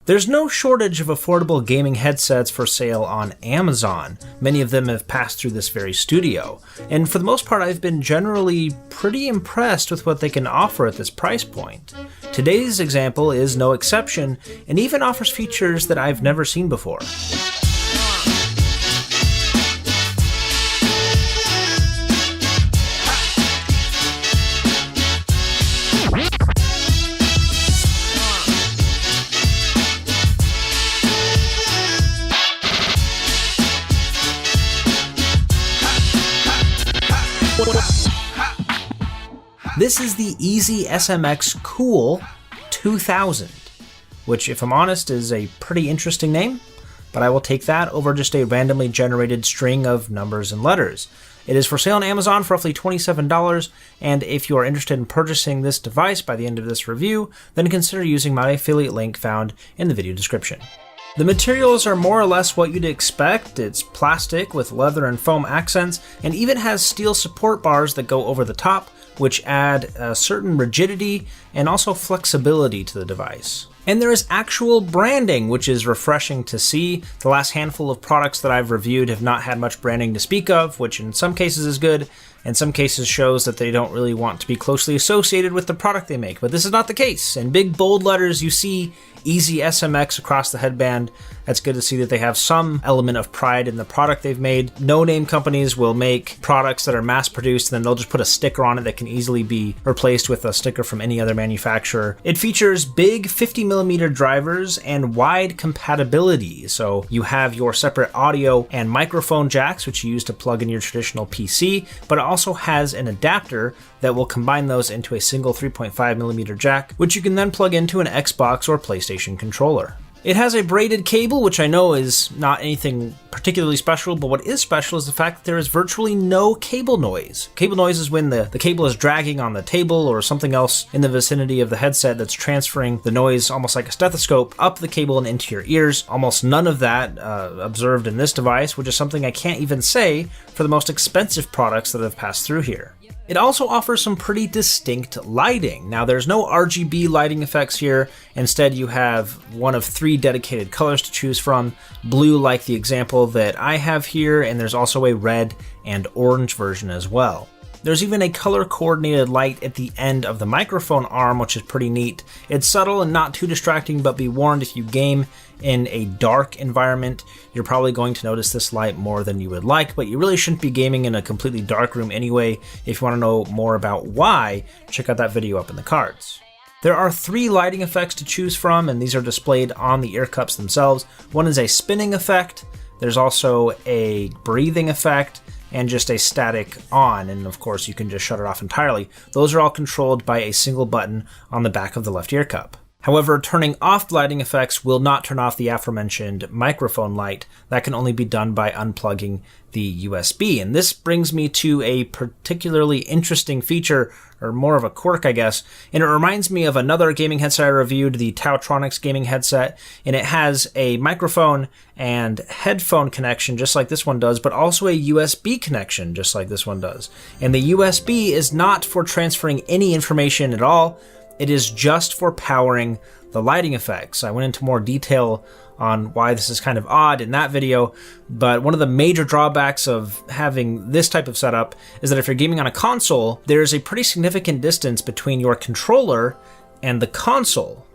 There's no shortage of affordable gaming headsets for sale on Amazon. Many of them have passed through this very studio, and for the most part I've been generally pretty impressed with what they can offer at this price point. Today's example is no exception, and even offers features that I've never seen before. This is the EasySMX Cool 2000, which, if I'm honest, is a pretty interesting name, but I will take that over just a randomly generated string of numbers and letters. It is for sale on Amazon for roughly $27, and if you are interested in purchasing this device by the end of this review, then consider using my affiliate link found in the video description. The materials are more or less what you'd expect. It's plastic with leather and foam accents, and even has steel support bars that go over the top, which add a certain rigidity and also flexibility to the device. And there is actual branding, which is refreshing to see. The last handful of products that I've reviewed have not had much branding to speak of, which in some cases is good, in some cases shows that they don't really want to be closely associated with the product they make. But this is not the case. In big bold letters you see EasySMX across the headband. That's good to see that they have some element of pride in the product they've made. No-name companies will make products that are mass-produced, and then they'll just put a sticker on it that can easily be replaced with a sticker from any other manufacturer. It features big 50mm drivers and wide compatibility. So you have your separate audio and microphone jacks, which you use to plug in your traditional PC, but it also has an adapter that will combine those into a single 3.5mm jack, which you can then plug into an Xbox or PlayStation controller. It has a braided cable, which I know is not anything particularly special, but what is special is the fact that there is virtually no cable noise. Cable noise is when the cable is dragging on the table or something else in the vicinity of the headset that's transferring the noise, almost like a stethoscope, up the cable and into your ears. Almost none of that observed in this device, which is something I can't even say for the most expensive products that have passed through here. It also offers some pretty distinct lighting. Now, there's no RGB lighting effects here. Instead, you have one of 3 dedicated colors to choose from. Blue, like the example that I have here, and there's also a red and orange version as well. There's even a color-coordinated light at the end of the microphone arm, which is pretty neat. It's subtle and not too distracting, but be warned, if you game in a dark environment, you're probably going to notice this light more than you would like, but you really shouldn't be gaming in a completely dark room anyway. If you want to know more about why, check out that video up in the cards. There are 3 lighting effects to choose from, and these are displayed on the ear cups themselves. One is a spinning effect, there's also a breathing effect, and just a static on, and of course you can just shut it off entirely. Those are all controlled by a single button on the back of the left ear cup. However, turning off lighting effects will not turn off the aforementioned microphone light. That can only be done by unplugging the USB. And this brings me to a particularly interesting feature, or more of a quirk, I guess. And it reminds me of another gaming headset I reviewed, the Tautronics gaming headset. And it has a microphone and headphone connection, just like this one does, but also a USB connection, just like this one does. And the USB is not for transferring any information at all. It is just for powering the lighting effects. I went into more detail on why this is kind of odd in that video, but one of the major drawbacks of having this type of setup is that if you're gaming on a console, there's a pretty significant distance between your controller and the console.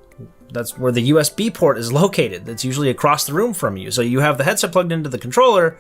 That's where the USB port is located. That's usually across the room from you. So you have the headset plugged into the controller,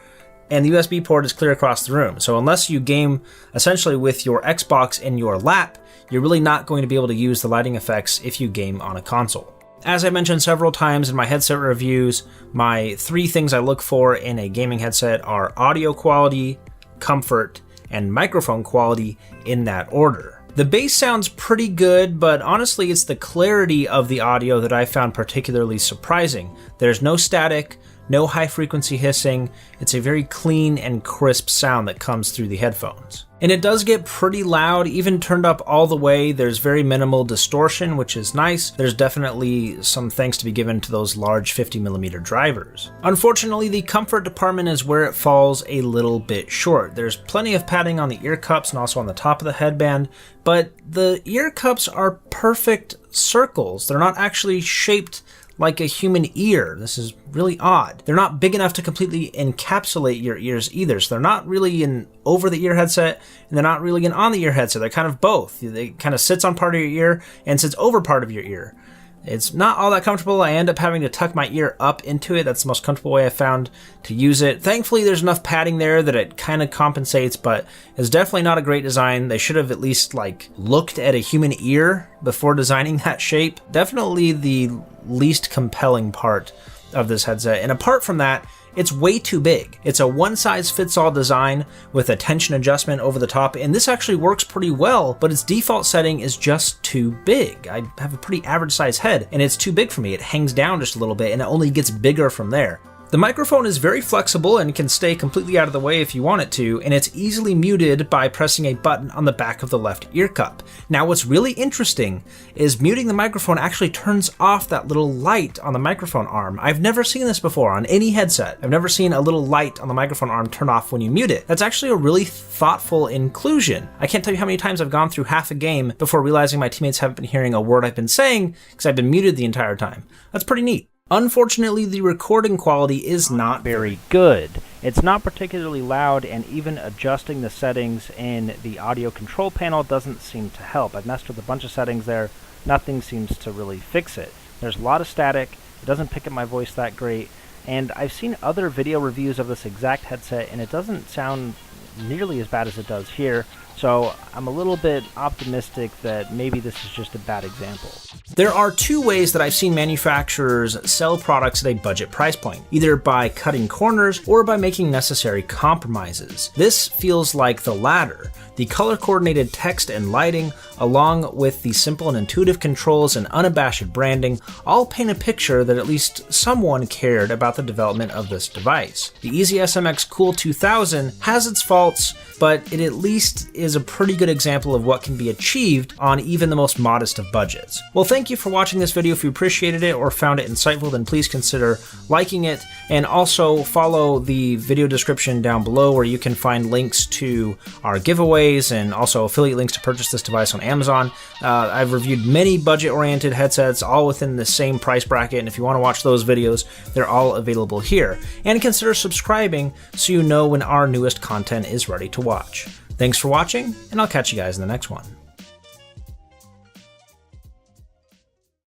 and the USB port is clear across the room. So unless you game essentially with your Xbox in your lap, you're really not going to be able to use the lighting effects if you game on a console. As I mentioned several times in my headset reviews, my 3 things I look for in a gaming headset are audio quality, comfort, and microphone quality, in that order. The bass sounds pretty good, but honestly it's the clarity of the audio that I found particularly surprising. There's no static, no high frequency hissing. It's a very clean and crisp sound that comes through the headphones. And it does get pretty loud, even turned up all the way. There's very minimal distortion, which is nice. There's definitely some thanks to be given to those large 50mm drivers. Unfortunately, the comfort department is where it falls a little bit short. There's plenty of padding on the ear cups and also on the top of the headband, but the ear cups are perfect circles. They're not actually shaped like a human ear. This is really odd. They're not big enough to completely encapsulate your ears either, so they're not really an over-the-ear headset, and they're not really an on-the-ear headset. They're kind of both. They kind of sits on part of your ear and sits over part of your ear. It's not all that comfortable. I end up having to tuck my ear up into it. That's the most comfortable way I found to use it. Thankfully, there's enough padding there that it kind of compensates, but it's definitely not a great design. They should have at least looked at a human ear before designing that shape. Definitely the least compelling part of this headset. And apart from that, it's way too big. It's a one-size-fits-all design with a tension adjustment over the top, and this actually works pretty well, but its default setting is just too big. I have a pretty average size head, and it's too big for me. It hangs down just a little bit, and it only gets bigger from there. The microphone is very flexible and can stay completely out of the way if you want it to, and it's easily muted by pressing a button on the back of the left ear cup. Now what's really interesting is muting the microphone actually turns off that little light on the microphone arm. I've never seen this before on any headset. I've never seen a little light on the microphone arm turn off when you mute it. That's actually a really thoughtful inclusion. I can't tell you how many times I've gone through half a game before realizing my teammates haven't been hearing a word I've been saying because I've been muted the entire time. That's pretty neat. Unfortunately, the recording quality is not very good. It's not particularly loud, and even adjusting the settings in the audio control panel doesn't seem to help. I've messed with a bunch of settings there. Nothing seems to really fix it. There's a lot of static. It doesn't pick up my voice that great. And I've seen other video reviews of this exact headset, and it doesn't sound nearly as bad as it does here. So I'm a little bit optimistic that maybe this is just a bad example. There are two ways that I've seen manufacturers sell products at a budget price point, either by cutting corners or by making necessary compromises. This feels like the latter. The color-coordinated text and lighting, along with the simple and intuitive controls and unabashed branding, all paint a picture that at least someone cared about the development of this device. The EasySMX Cool 2000 has its faults, but it at least is a pretty good example of what can be achieved on even the most modest of budgets. Well, thank you for watching this video. If you appreciated it or found it insightful, then please consider liking it, and also follow the video description down below where you can find links to our giveaways and also affiliate links to purchase this device on Amazon. I've reviewed many budget-oriented headsets, all within the same price bracket, and if you want to watch those videos, they're all available here. And consider subscribing so you know when our newest content is ready to watch. Thanks for watching, and I'll catch you guys in the next one.